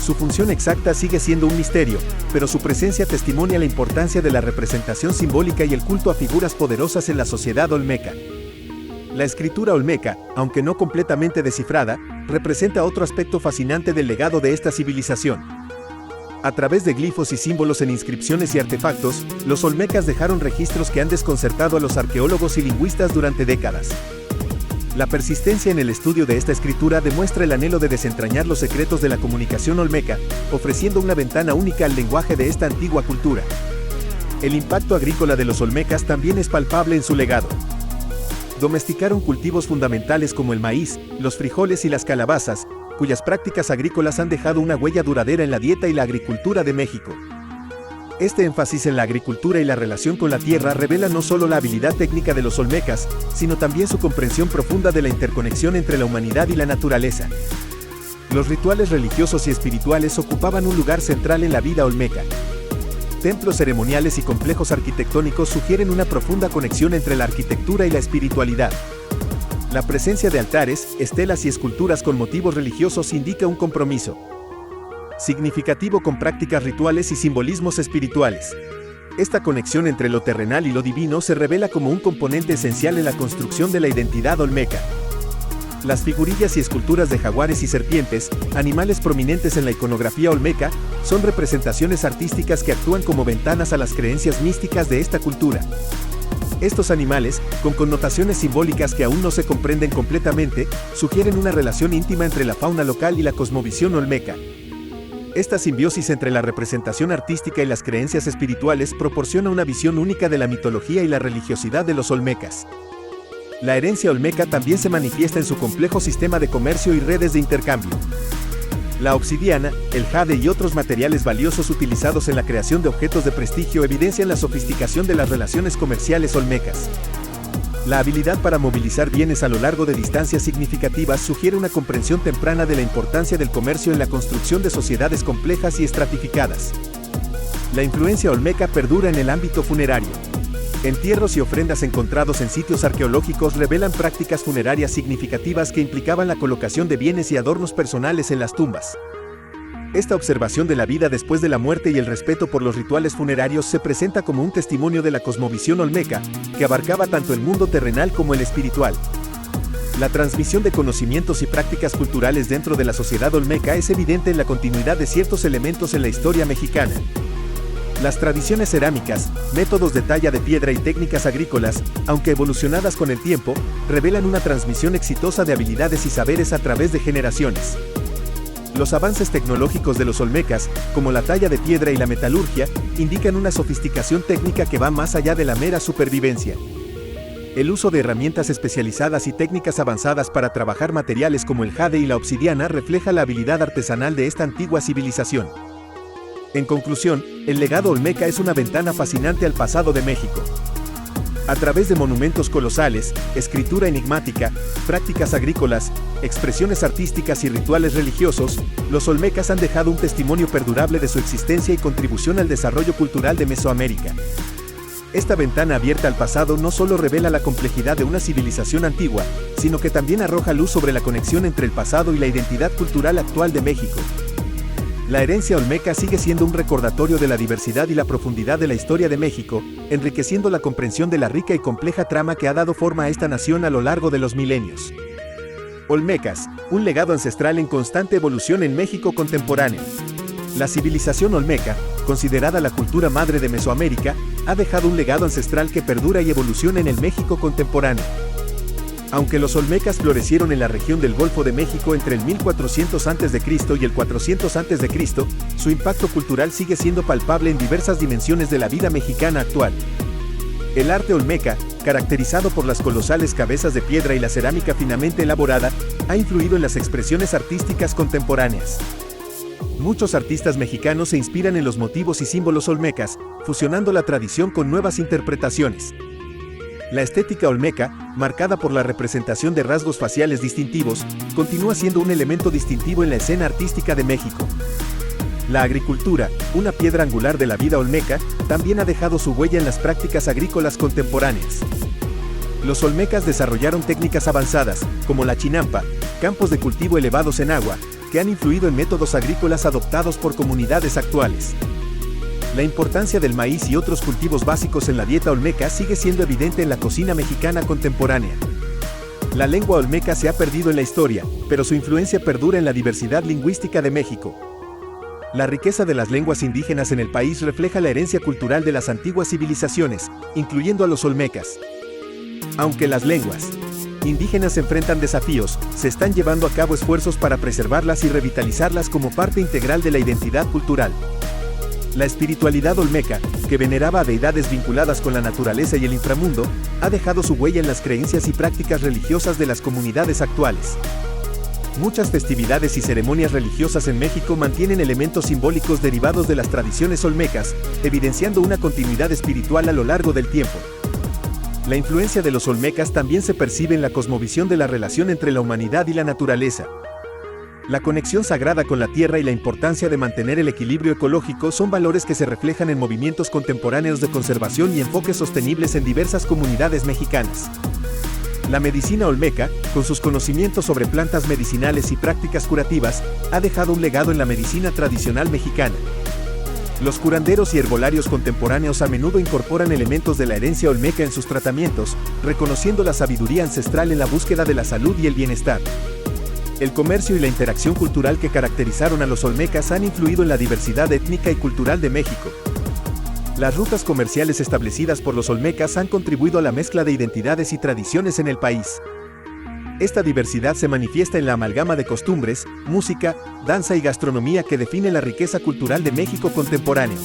Su función exacta sigue siendo un misterio, pero su presencia testimonia la importancia de la representación simbólica y el culto a figuras poderosas en la sociedad olmeca. La escritura olmeca, aunque no completamente descifrada, representa otro aspecto fascinante del legado de esta civilización. A través de glifos y símbolos en inscripciones y artefactos, los olmecas dejaron registros que han desconcertado a los arqueólogos y lingüistas durante décadas. La persistencia en el estudio de esta escritura demuestra el anhelo de desentrañar los secretos de la comunicación olmeca, ofreciendo una ventana única al lenguaje de esta antigua cultura. El impacto agrícola de los olmecas también es palpable en su legado. Domesticaron cultivos fundamentales como el maíz, los frijoles y las calabazas, cuyas prácticas agrícolas han dejado una huella duradera en la dieta y la agricultura de México. Este énfasis en la agricultura y la relación con la tierra revela no solo la habilidad técnica de los olmecas, sino también su comprensión profunda de la interconexión entre la humanidad y la naturaleza. Los rituales religiosos y espirituales ocupaban un lugar central en la vida olmeca. Templos ceremoniales y complejos arquitectónicos sugieren una profunda conexión entre la arquitectura y la espiritualidad. La presencia de altares, estelas y esculturas con motivos religiosos indica un compromiso significativo con prácticas rituales y simbolismos espirituales. Esta conexión entre lo terrenal y lo divino se revela como un componente esencial en la construcción de la identidad olmeca. Las figurillas y esculturas de jaguares y serpientes, animales prominentes en la iconografía olmeca, son representaciones artísticas que actúan como ventanas a las creencias místicas de esta cultura. Estos animales, con connotaciones simbólicas que aún no se comprenden completamente, sugieren una relación íntima entre la fauna local y la cosmovisión olmeca. Esta simbiosis entre la representación artística y las creencias espirituales proporciona una visión única de la mitología y la religiosidad de los olmecas. La herencia olmeca también se manifiesta en su complejo sistema de comercio y redes de intercambio. La obsidiana, el jade y otros materiales valiosos utilizados en la creación de objetos de prestigio evidencian la sofisticación de las relaciones comerciales olmecas. La habilidad para movilizar bienes a lo largo de distancias significativas sugiere una comprensión temprana de la importancia del comercio en la construcción de sociedades complejas y estratificadas. La influencia olmeca perdura en el ámbito funerario. Entierros y ofrendas encontrados en sitios arqueológicos revelan prácticas funerarias significativas que implicaban la colocación de bienes y adornos personales en las tumbas. Esta observación de la vida después de la muerte y el respeto por los rituales funerarios se presenta como un testimonio de la cosmovisión olmeca, que abarcaba tanto el mundo terrenal como el espiritual. La transmisión de conocimientos y prácticas culturales dentro de la sociedad olmeca es evidente en la continuidad de ciertos elementos en la historia mexicana. Las tradiciones cerámicas, métodos de talla de piedra y técnicas agrícolas, aunque evolucionadas con el tiempo, revelan una transmisión exitosa de habilidades y saberes a través de generaciones. Los avances tecnológicos de los olmecas, como la talla de piedra y la metalurgia, indican una sofisticación técnica que va más allá de la mera supervivencia. El uso de herramientas especializadas y técnicas avanzadas para trabajar materiales como el jade y la obsidiana refleja la habilidad artesanal de esta antigua civilización. En conclusión, el legado olmeca es una ventana fascinante al pasado de México. A través de monumentos colosales, escritura enigmática, prácticas agrícolas, expresiones artísticas y rituales religiosos, los olmecas han dejado un testimonio perdurable de su existencia y contribución al desarrollo cultural de Mesoamérica. Esta ventana abierta al pasado no solo revela la complejidad de una civilización antigua, sino que también arroja luz sobre la conexión entre el pasado y la identidad cultural actual de México. La herencia olmeca sigue siendo un recordatorio de la diversidad y la profundidad de la historia de México, enriqueciendo la comprensión de la rica y compleja trama que ha dado forma a esta nación a lo largo de los milenios. Olmecas, un legado ancestral en constante evolución en México contemporáneo. La civilización olmeca, considerada la cultura madre de Mesoamérica, ha dejado un legado ancestral que perdura y evoluciona en el México contemporáneo. Aunque los olmecas florecieron en la región del Golfo de México entre el 1400 a.C. y el 400 a.C., su impacto cultural sigue siendo palpable en diversas dimensiones de la vida mexicana actual. El arte olmeca, caracterizado por las colosales cabezas de piedra y la cerámica finamente elaborada, ha influido en las expresiones artísticas contemporáneas. Muchos artistas mexicanos se inspiran en los motivos y símbolos olmecas, fusionando la tradición con nuevas interpretaciones. La estética olmeca, marcada por la representación de rasgos faciales distintivos, continúa siendo un elemento distintivo en la escena artística de México. La agricultura, una piedra angular de la vida olmeca, también ha dejado su huella en las prácticas agrícolas contemporáneas. Los olmecas desarrollaron técnicas avanzadas, como la chinampa, campos de cultivo elevados en agua, que han influido en métodos agrícolas adoptados por comunidades actuales. La importancia del maíz y otros cultivos básicos en la dieta olmeca sigue siendo evidente en la cocina mexicana contemporánea. La lengua olmeca se ha perdido en la historia, pero su influencia perdura en la diversidad lingüística de México. La riqueza de las lenguas indígenas en el país refleja la herencia cultural de las antiguas civilizaciones, incluyendo a los olmecas. Aunque las lenguas indígenas enfrentan desafíos, se están llevando a cabo esfuerzos para preservarlas y revitalizarlas como parte integral de la identidad cultural. La espiritualidad olmeca, que veneraba a deidades vinculadas con la naturaleza y el inframundo, ha dejado su huella en las creencias y prácticas religiosas de las comunidades actuales. Muchas festividades y ceremonias religiosas en México mantienen elementos simbólicos derivados de las tradiciones olmecas, evidenciando una continuidad espiritual a lo largo del tiempo. La influencia de los olmecas también se percibe en la cosmovisión de la relación entre la humanidad y la naturaleza. La conexión sagrada con la tierra y la importancia de mantener el equilibrio ecológico son valores que se reflejan en movimientos contemporáneos de conservación y enfoques sostenibles en diversas comunidades mexicanas. La medicina olmeca, con sus conocimientos sobre plantas medicinales y prácticas curativas, ha dejado un legado en la medicina tradicional mexicana. Los curanderos y herbolarios contemporáneos a menudo incorporan elementos de la herencia olmeca en sus tratamientos, reconociendo la sabiduría ancestral en la búsqueda de la salud y el bienestar. El comercio y la interacción cultural que caracterizaron a los olmecas han influido en la diversidad étnica y cultural de México. Las rutas comerciales establecidas por los olmecas han contribuido a la mezcla de identidades y tradiciones en el país. Esta diversidad se manifiesta en la amalgama de costumbres, música, danza y gastronomía que define la riqueza cultural de México contemporáneo.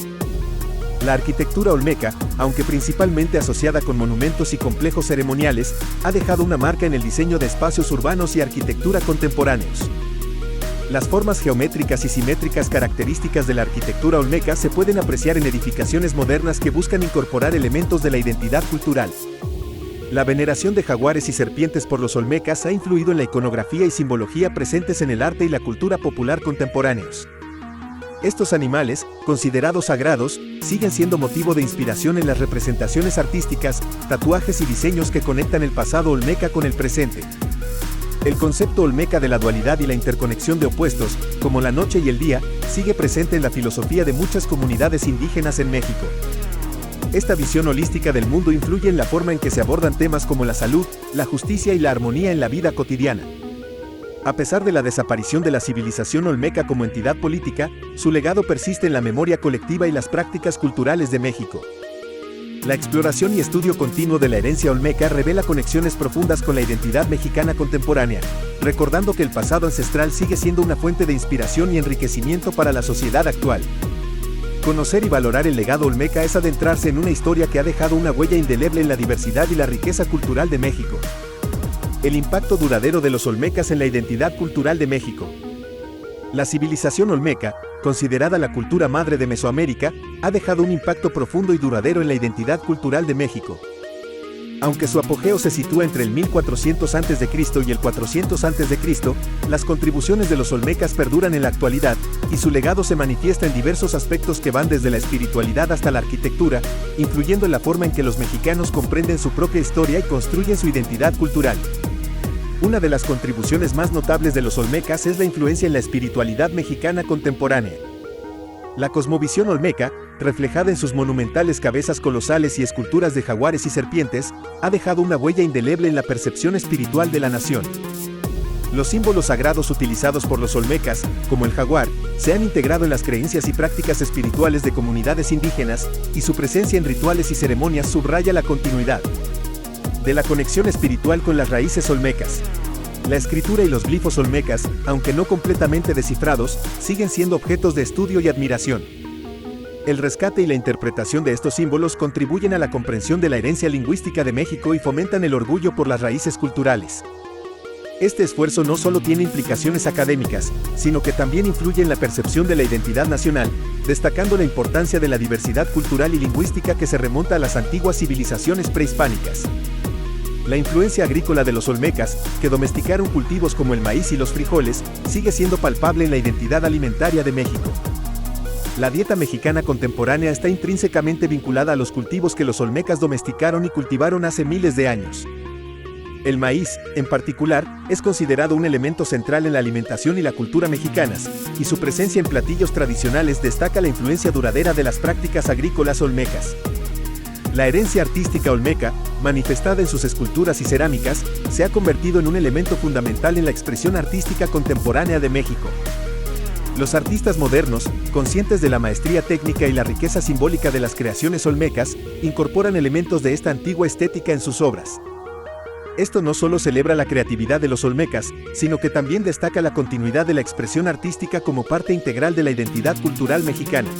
La arquitectura olmeca, aunque principalmente asociada con monumentos y complejos ceremoniales, ha dejado una marca en el diseño de espacios urbanos y arquitectura contemporáneos. Las formas geométricas y simétricas características de la arquitectura olmeca se pueden apreciar en edificaciones modernas que buscan incorporar elementos de la identidad cultural. La veneración de jaguares y serpientes por los olmecas ha influido en la iconografía y simbología presentes en el arte y la cultura popular contemporáneos. Estos animales, considerados sagrados, siguen siendo motivo de inspiración en las representaciones artísticas, tatuajes y diseños que conectan el pasado olmeca con el presente. El concepto olmeca de la dualidad y la interconexión de opuestos, como la noche y el día, sigue presente en la filosofía de muchas comunidades indígenas en México. Esta visión holística del mundo influye en la forma en que se abordan temas como la salud, la justicia y la armonía en la vida cotidiana. A pesar de la desaparición de la civilización olmeca como entidad política, su legado persiste en la memoria colectiva y las prácticas culturales de México. La exploración y estudio continuo de la herencia olmeca revela conexiones profundas con la identidad mexicana contemporánea, recordando que el pasado ancestral sigue siendo una fuente de inspiración y enriquecimiento para la sociedad actual. Conocer y valorar el legado olmeca es adentrarse en una historia que ha dejado una huella indeleble en la diversidad y la riqueza cultural de México. El impacto duradero de los olmecas en la identidad cultural de México. La civilización olmeca, considerada la cultura madre de Mesoamérica, ha dejado un impacto profundo y duradero en la identidad cultural de México. Aunque su apogeo se sitúa entre el 1400 a.C. y el 400 a.C., las contribuciones de los olmecas perduran en la actualidad, y su legado se manifiesta en diversos aspectos que van desde la espiritualidad hasta la arquitectura, influyendo en la forma en que los mexicanos comprenden su propia historia y construyen su identidad cultural. Una de las contribuciones más notables de los olmecas es la influencia en la espiritualidad mexicana contemporánea. La cosmovisión olmeca, reflejada en sus monumentales cabezas colosales y esculturas de jaguares y serpientes, ha dejado una huella indeleble en la percepción espiritual de la nación. Los símbolos sagrados utilizados por los olmecas, como el jaguar, se han integrado en las creencias y prácticas espirituales de comunidades indígenas, y su presencia en rituales y ceremonias subraya la continuidad de la conexión espiritual con las raíces olmecas. La escritura y los glifos olmecas, aunque no completamente descifrados, siguen siendo objetos de estudio y admiración. El rescate y la interpretación de estos símbolos contribuyen a la comprensión de la herencia lingüística de México y fomentan el orgullo por las raíces culturales. Este esfuerzo no solo tiene implicaciones académicas, sino que también influye en la percepción de la identidad nacional, destacando la importancia de la diversidad cultural y lingüística que se remonta a las antiguas civilizaciones prehispánicas. La influencia agrícola de los olmecas, que domesticaron cultivos como el maíz y los frijoles, sigue siendo palpable en la identidad alimentaria de México. La dieta mexicana contemporánea está intrínsecamente vinculada a los cultivos que los olmecas domesticaron y cultivaron hace miles de años. El maíz, en particular, es considerado un elemento central en la alimentación y la cultura mexicanas, y su presencia en platillos tradicionales destaca la influencia duradera de las prácticas agrícolas olmecas. La herencia artística olmeca, manifestada en sus esculturas y cerámicas, se ha convertido en un elemento fundamental en la expresión artística contemporánea de México. Los artistas modernos, conscientes de la maestría técnica y la riqueza simbólica de las creaciones olmecas, incorporan elementos de esta antigua estética en sus obras. Esto no solo celebra la creatividad de los olmecas, sino que también destaca la continuidad de la expresión artística como parte integral de la identidad cultural mexicana.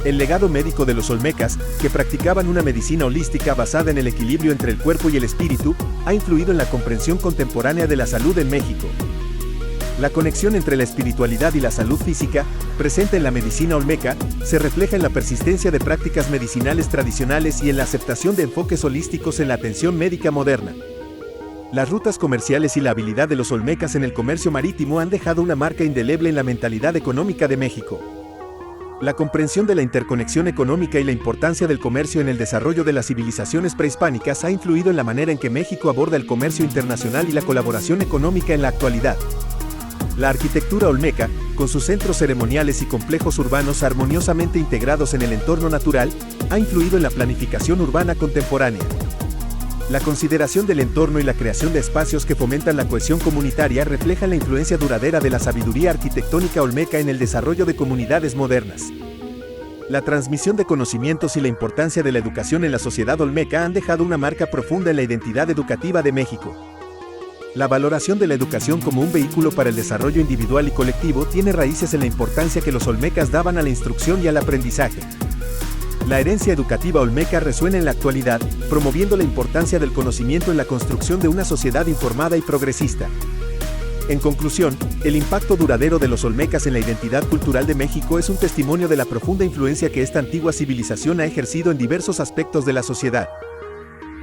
El legado médico de los olmecas, que practicaban una medicina holística basada en el equilibrio entre el cuerpo y el espíritu, ha influido en la comprensión contemporánea de la salud en México. La conexión entre la espiritualidad y la salud física, presente en la medicina olmeca, se refleja en la persistencia de prácticas medicinales tradicionales y en la aceptación de enfoques holísticos en la atención médica moderna. Las rutas comerciales y la habilidad de los olmecas en el comercio marítimo han dejado una marca indeleble en la mentalidad económica de México. La comprensión de la interconexión económica y la importancia del comercio en el desarrollo de las civilizaciones prehispánicas ha influido en la manera en que México aborda el comercio internacional y la colaboración económica en la actualidad. La arquitectura olmeca, con sus centros ceremoniales y complejos urbanos armoniosamente integrados en el entorno natural, ha influido en la planificación urbana contemporánea. La consideración del entorno y la creación de espacios que fomentan la cohesión comunitaria reflejan la influencia duradera de la sabiduría arquitectónica olmeca en el desarrollo de comunidades modernas. La transmisión de conocimientos y la importancia de la educación en la sociedad olmeca han dejado una marca profunda en la identidad educativa de México. La valoración de la educación como un vehículo para el desarrollo individual y colectivo tiene raíces en la importancia que los olmecas daban a la instrucción y al aprendizaje. La herencia educativa olmeca resuena en la actualidad, promoviendo la importancia del conocimiento en la construcción de una sociedad informada y progresista. En conclusión, el impacto duradero de los olmecas en la identidad cultural de México es un testimonio de la profunda influencia que esta antigua civilización ha ejercido en diversos aspectos de la sociedad.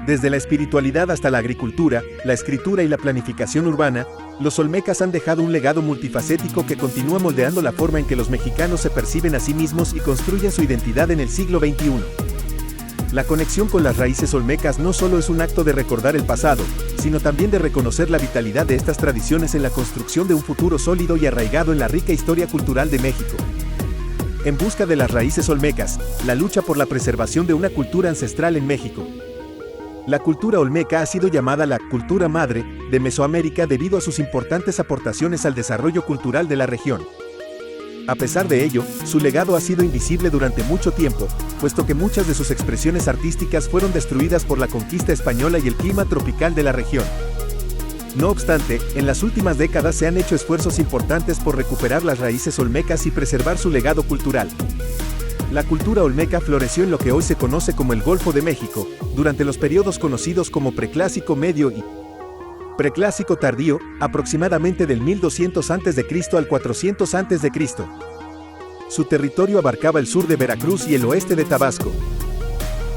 Desde la espiritualidad hasta la agricultura, la escritura y la planificación urbana, los olmecas han dejado un legado multifacético que continúa moldeando la forma en que los mexicanos se perciben a sí mismos y construyen su identidad en el siglo XXI. La conexión con las raíces olmecas no solo es un acto de recordar el pasado, sino también de reconocer la vitalidad de estas tradiciones en la construcción de un futuro sólido y arraigado en la rica historia cultural de México. En busca de las raíces olmecas, la lucha por la preservación de una cultura ancestral en México. La cultura olmeca ha sido llamada la cultura madre de Mesoamérica debido a sus importantes aportaciones al desarrollo cultural de la región. A pesar de ello, su legado ha sido invisible durante mucho tiempo, puesto que muchas de sus expresiones artísticas fueron destruidas por la conquista española y el clima tropical de la región. No obstante, en las últimas décadas se han hecho esfuerzos importantes por recuperar las raíces olmecas y preservar su legado cultural. La cultura olmeca floreció en lo que hoy se conoce como el Golfo de México, durante los periodos conocidos como Preclásico Medio y Preclásico Tardío, aproximadamente del 1200 a.C. al 400 a.C. Su territorio abarcaba el sur de Veracruz y el oeste de Tabasco.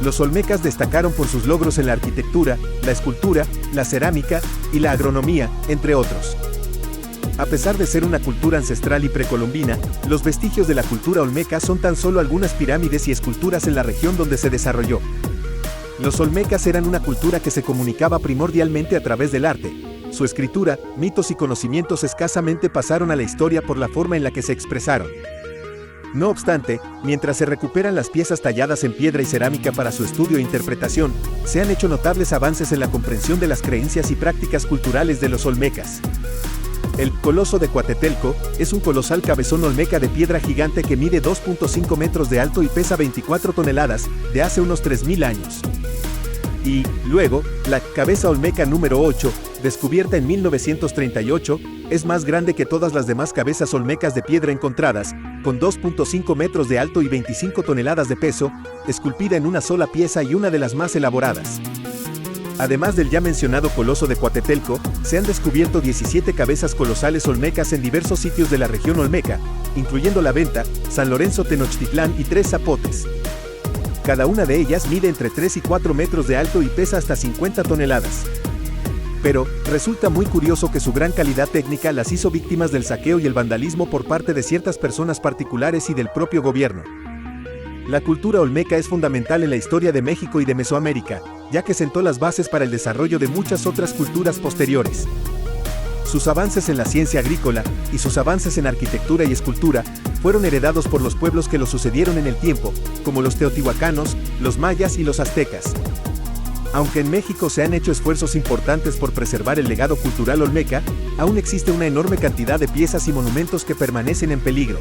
Los olmecas destacaron por sus logros en la arquitectura, la escultura, la cerámica y la agronomía, entre otros. A pesar de ser una cultura ancestral y precolombina, los vestigios de la cultura olmeca son tan solo algunas pirámides y esculturas en la región donde se desarrolló. Los olmecas eran una cultura que se comunicaba primordialmente a través del arte. Su escritura, mitos y conocimientos escasamente pasaron a la historia por la forma en la que se expresaron. No obstante, mientras se recuperan las piezas talladas en piedra y cerámica para su estudio e interpretación, se han hecho notables avances en la comprensión de las creencias y prácticas culturales de los olmecas. El Coloso de Coatetelco es un colosal cabezón olmeca de piedra gigante que mide 2.5 metros de alto y pesa 24 toneladas, de hace unos 3000 años. Y, luego, la cabeza olmeca número 8, descubierta en 1938, es más grande que todas las demás cabezas olmecas de piedra encontradas, con 2.5 metros de alto y 25 toneladas de peso, esculpida en una sola pieza y una de las más elaboradas. Además del ya mencionado Coloso de Coatetelco, se han descubierto 17 cabezas colosales olmecas en diversos sitios de la región olmeca, incluyendo La Venta, San Lorenzo Tenochtitlán y Tres Zapotes. Cada una de ellas mide entre 3 y 4 metros de alto y pesa hasta 50 toneladas. Pero, resulta muy curioso que su gran calidad técnica las hizo víctimas del saqueo y el vandalismo por parte de ciertas personas particulares y del propio gobierno. La cultura olmeca es fundamental en la historia de México y de Mesoamérica, ya que sentó las bases para el desarrollo de muchas otras culturas posteriores. Sus avances en la ciencia agrícola y sus avances en arquitectura y escultura fueron heredados por los pueblos que los sucedieron en el tiempo, como los teotihuacanos, los mayas y los aztecas. Aunque en México se han hecho esfuerzos importantes por preservar el legado cultural olmeca, aún existe una enorme cantidad de piezas y monumentos que permanecen en peligro.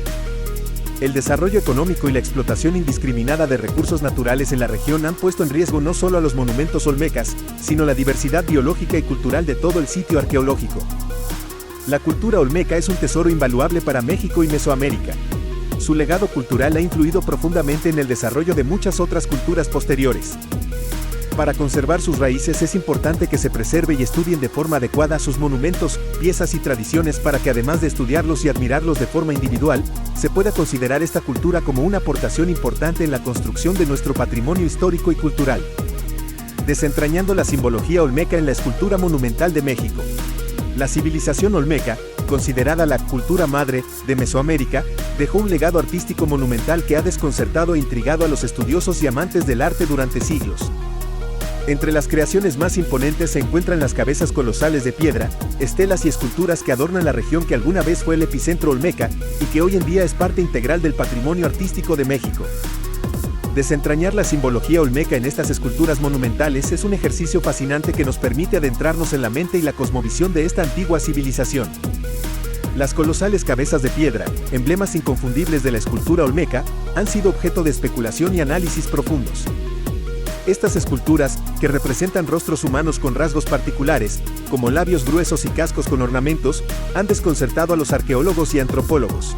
El desarrollo económico y la explotación indiscriminada de recursos naturales en la región han puesto en riesgo no solo a los monumentos olmecas, sino la diversidad biológica y cultural de todo el sitio arqueológico. La cultura olmeca es un tesoro invaluable para México y Mesoamérica. Su legado cultural ha influido profundamente en el desarrollo de muchas otras culturas posteriores. Para conservar sus raíces es importante que se preserve y estudien de forma adecuada sus monumentos, piezas y tradiciones para que además de estudiarlos y admirarlos de forma individual, se pueda considerar esta cultura como una aportación importante en la construcción de nuestro patrimonio histórico y cultural. Desentrañando la simbología olmeca en la escultura monumental de México. La civilización olmeca, considerada la cultura madre de Mesoamérica, dejó un legado artístico monumental que ha desconcertado e intrigado a los estudiosos y amantes del arte durante siglos. Entre las creaciones más imponentes se encuentran las cabezas colosales de piedra, estelas y esculturas que adornan la región que alguna vez fue el epicentro olmeca y que hoy en día es parte integral del patrimonio artístico de México. Desentrañar la simbología olmeca en estas esculturas monumentales es un ejercicio fascinante que nos permite adentrarnos en la mente y la cosmovisión de esta antigua civilización. Las colosales cabezas de piedra, emblemas inconfundibles de la escultura olmeca, han sido objeto de especulación y análisis profundos. Estas esculturas, que representan rostros humanos con rasgos particulares, como labios gruesos y cascos con ornamentos, han desconcertado a los arqueólogos y antropólogos.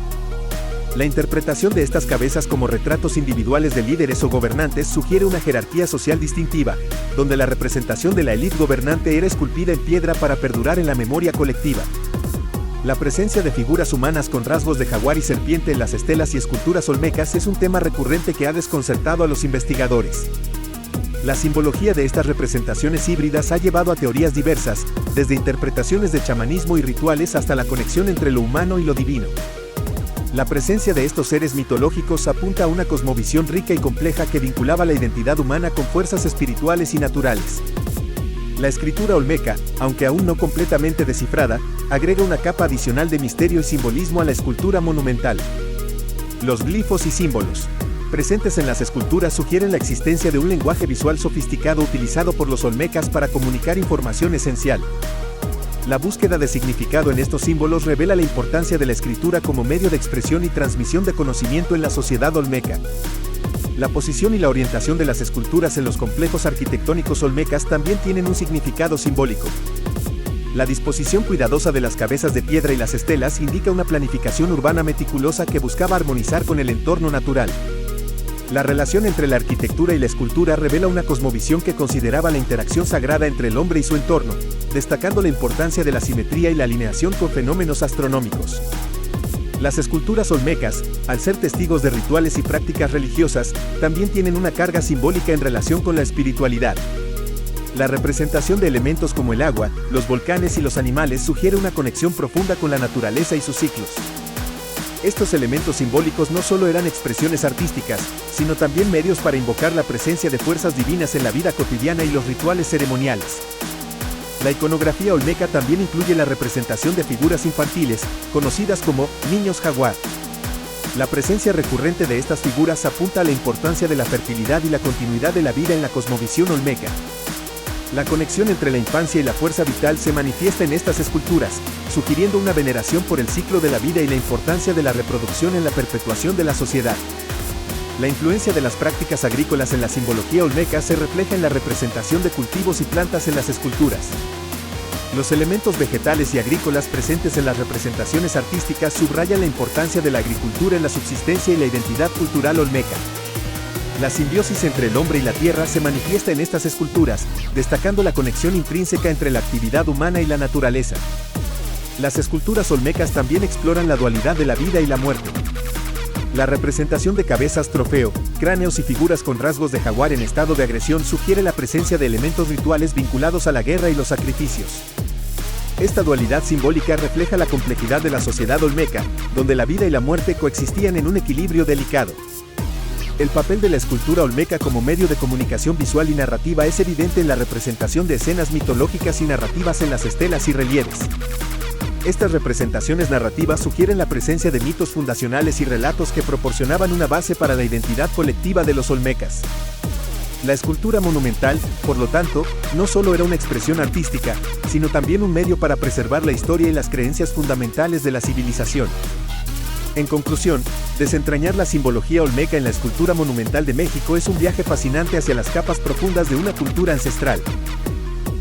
La interpretación de estas cabezas como retratos individuales de líderes o gobernantes sugiere una jerarquía social distintiva, donde la representación de la élite gobernante era esculpida en piedra para perdurar en la memoria colectiva. La presencia de figuras humanas con rasgos de jaguar y serpiente en las estelas y esculturas olmecas es un tema recurrente que ha desconcertado a los investigadores. La simbología de estas representaciones híbridas ha llevado a teorías diversas, desde interpretaciones de chamanismo y rituales hasta la conexión entre lo humano y lo divino. La presencia de estos seres mitológicos apunta a una cosmovisión rica y compleja que vinculaba la identidad humana con fuerzas espirituales y naturales. La escritura olmeca, aunque aún no completamente descifrada, agrega una capa adicional de misterio y simbolismo a la escultura monumental. Los glifos y símbolos presentes en las esculturas sugieren la existencia de un lenguaje visual sofisticado utilizado por los olmecas para comunicar información esencial. La búsqueda de significado en estos símbolos revela la importancia de la escritura como medio de expresión y transmisión de conocimiento en la sociedad olmeca. La posición y la orientación de las esculturas en los complejos arquitectónicos olmecas también tienen un significado simbólico. La disposición cuidadosa de las cabezas de piedra y las estelas indica una planificación urbana meticulosa que buscaba armonizar con el entorno natural. La relación entre la arquitectura y la escultura revela una cosmovisión que consideraba la interacción sagrada entre el hombre y su entorno, destacando la importancia de la simetría y la alineación con fenómenos astronómicos. Las esculturas olmecas, al ser testigos de rituales y prácticas religiosas, también tienen una carga simbólica en relación con la espiritualidad. La representación de elementos como el agua, los volcanes y los animales sugiere una conexión profunda con la naturaleza y sus ciclos. Estos elementos simbólicos no solo eran expresiones artísticas, sino también medios para invocar la presencia de fuerzas divinas en la vida cotidiana y los rituales ceremoniales. La iconografía olmeca también incluye la representación de figuras infantiles, conocidas como niños jaguar. La presencia recurrente de estas figuras apunta a la importancia de la fertilidad y la continuidad de la vida en la cosmovisión olmeca. La conexión entre la infancia y la fuerza vital se manifiesta en estas esculturas, sugiriendo una veneración por el ciclo de la vida y la importancia de la reproducción en la perpetuación de la sociedad. La influencia de las prácticas agrícolas en la simbología olmeca se refleja en la representación de cultivos y plantas en las esculturas. Los elementos vegetales y agrícolas presentes en las representaciones artísticas subrayan la importancia de la agricultura en la subsistencia y la identidad cultural olmeca. La simbiosis entre el hombre y la tierra se manifiesta en estas esculturas, destacando la conexión intrínseca entre la actividad humana y la naturaleza. Las esculturas olmecas también exploran la dualidad de la vida y la muerte. La representación de cabezas trofeo, cráneos y figuras con rasgos de jaguar en estado de agresión sugiere la presencia de elementos rituales vinculados a la guerra y los sacrificios. Esta dualidad simbólica refleja la complejidad de la sociedad olmeca, donde la vida y la muerte coexistían en un equilibrio delicado. El papel de la escultura olmeca como medio de comunicación visual y narrativa es evidente en la representación de escenas mitológicas y narrativas en las estelas y relieves. Estas representaciones narrativas sugieren la presencia de mitos fundacionales y relatos que proporcionaban una base para la identidad colectiva de los olmecas. La escultura monumental, por lo tanto, no solo era una expresión artística, sino también un medio para preservar la historia y las creencias fundamentales de la civilización. En conclusión, desentrañar la simbología olmeca en la escultura monumental de México es un viaje fascinante hacia las capas profundas de una cultura ancestral.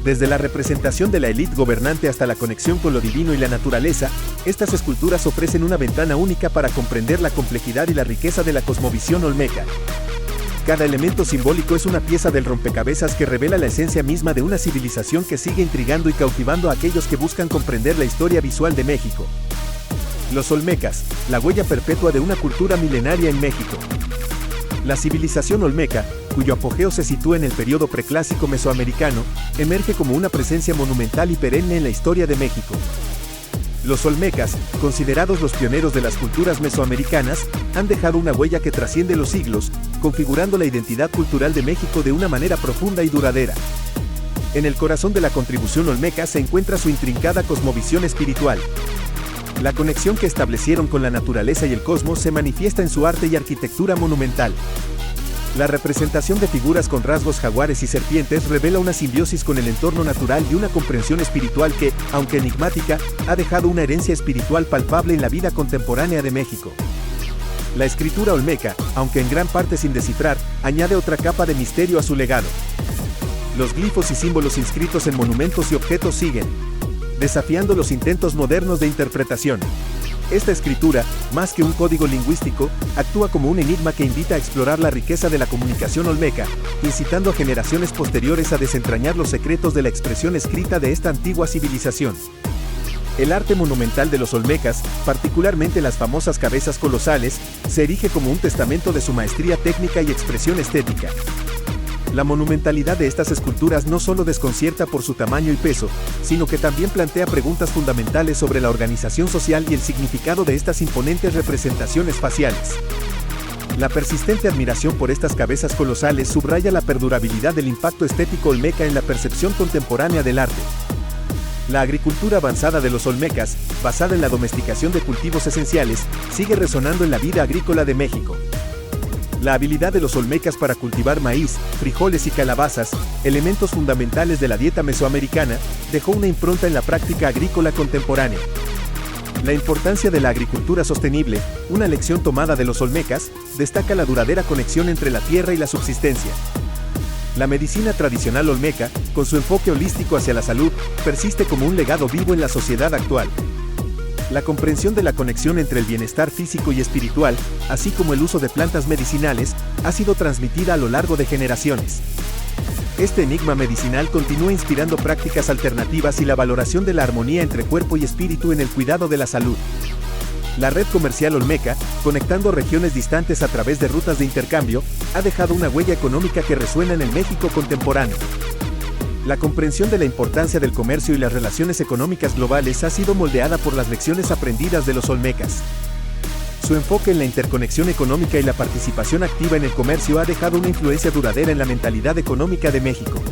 Desde la representación de la élite gobernante hasta la conexión con lo divino y la naturaleza, estas esculturas ofrecen una ventana única para comprender la complejidad y la riqueza de la cosmovisión olmeca. Cada elemento simbólico es una pieza del rompecabezas que revela la esencia misma de una civilización que sigue intrigando y cautivando a aquellos que buscan comprender la historia visual de México. Los olmecas, la huella perpetua de una cultura milenaria en México. La civilización olmeca, cuyo apogeo se sitúa en el periodo preclásico mesoamericano, emerge como una presencia monumental y perenne en la historia de México. Los olmecas, considerados los pioneros de las culturas mesoamericanas, han dejado una huella que trasciende los siglos, configurando la identidad cultural de México de una manera profunda y duradera. En el corazón de la contribución olmeca se encuentra su intrincada cosmovisión espiritual. La conexión que establecieron con la naturaleza y el cosmos se manifiesta en su arte y arquitectura monumental. La representación de figuras con rasgos jaguares y serpientes revela una simbiosis con el entorno natural y una comprensión espiritual que, aunque enigmática, ha dejado una herencia espiritual palpable en la vida contemporánea de México. La escritura olmeca, aunque en gran parte sin descifrar, añade otra capa de misterio a su legado. Los glifos y símbolos inscritos en monumentos y objetos siguen desafiando los intentos modernos de interpretación. Esta escritura, más que un código lingüístico, actúa como un enigma que invita a explorar la riqueza de la comunicación olmeca, incitando a generaciones posteriores a desentrañar los secretos de la expresión escrita de esta antigua civilización. El arte monumental de los olmecas, particularmente las famosas cabezas colosales, se erige como un testamento de su maestría técnica y expresión estética. La monumentalidad de estas esculturas no solo desconcierta por su tamaño y peso, sino que también plantea preguntas fundamentales sobre la organización social y el significado de estas imponentes representaciones faciales. La persistente admiración por estas cabezas colosales subraya la perdurabilidad del impacto estético olmeca en la percepción contemporánea del arte. La agricultura avanzada de los olmecas, basada en la domesticación de cultivos esenciales, sigue resonando en la vida agrícola de México. La habilidad de los olmecas para cultivar maíz, frijoles y calabazas, elementos fundamentales de la dieta mesoamericana, dejó una impronta en la práctica agrícola contemporánea. La importancia de la agricultura sostenible, una lección tomada de los olmecas, destaca la duradera conexión entre la tierra y la subsistencia. La medicina tradicional olmeca, con su enfoque holístico hacia la salud, persiste como un legado vivo en la sociedad actual. La comprensión de la conexión entre el bienestar físico y espiritual, así como el uso de plantas medicinales, ha sido transmitida a lo largo de generaciones. Este enigma medicinal continúa inspirando prácticas alternativas y la valoración de la armonía entre cuerpo y espíritu en el cuidado de la salud. La red comercial olmeca, conectando regiones distantes a través de rutas de intercambio, ha dejado una huella económica que resuena en el México contemporáneo. La comprensión de la importancia del comercio y las relaciones económicas globales ha sido moldeada por las lecciones aprendidas de los olmecas. Su enfoque en la interconexión económica y la participación activa en el comercio ha dejado una influencia duradera en la mentalidad económica de México.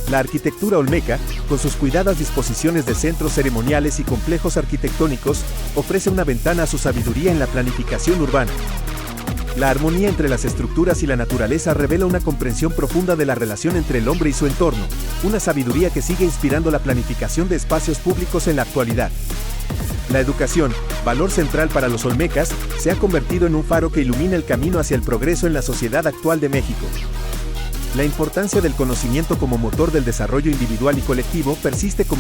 La arquitectura olmeca, con sus cuidadas disposiciones de centros ceremoniales y complejos arquitectónicos, ofrece una ventana a su sabiduría en la planificación urbana. La armonía entre las estructuras y la naturaleza revela una comprensión profunda de la relación entre el hombre y su entorno, una sabiduría que sigue inspirando la planificación de espacios públicos en la actualidad. La educación, valor central para los olmecas, se ha convertido en un faro que ilumina el camino hacia el progreso en la sociedad actual de México. La importancia del conocimiento como motor del desarrollo individual y colectivo persiste como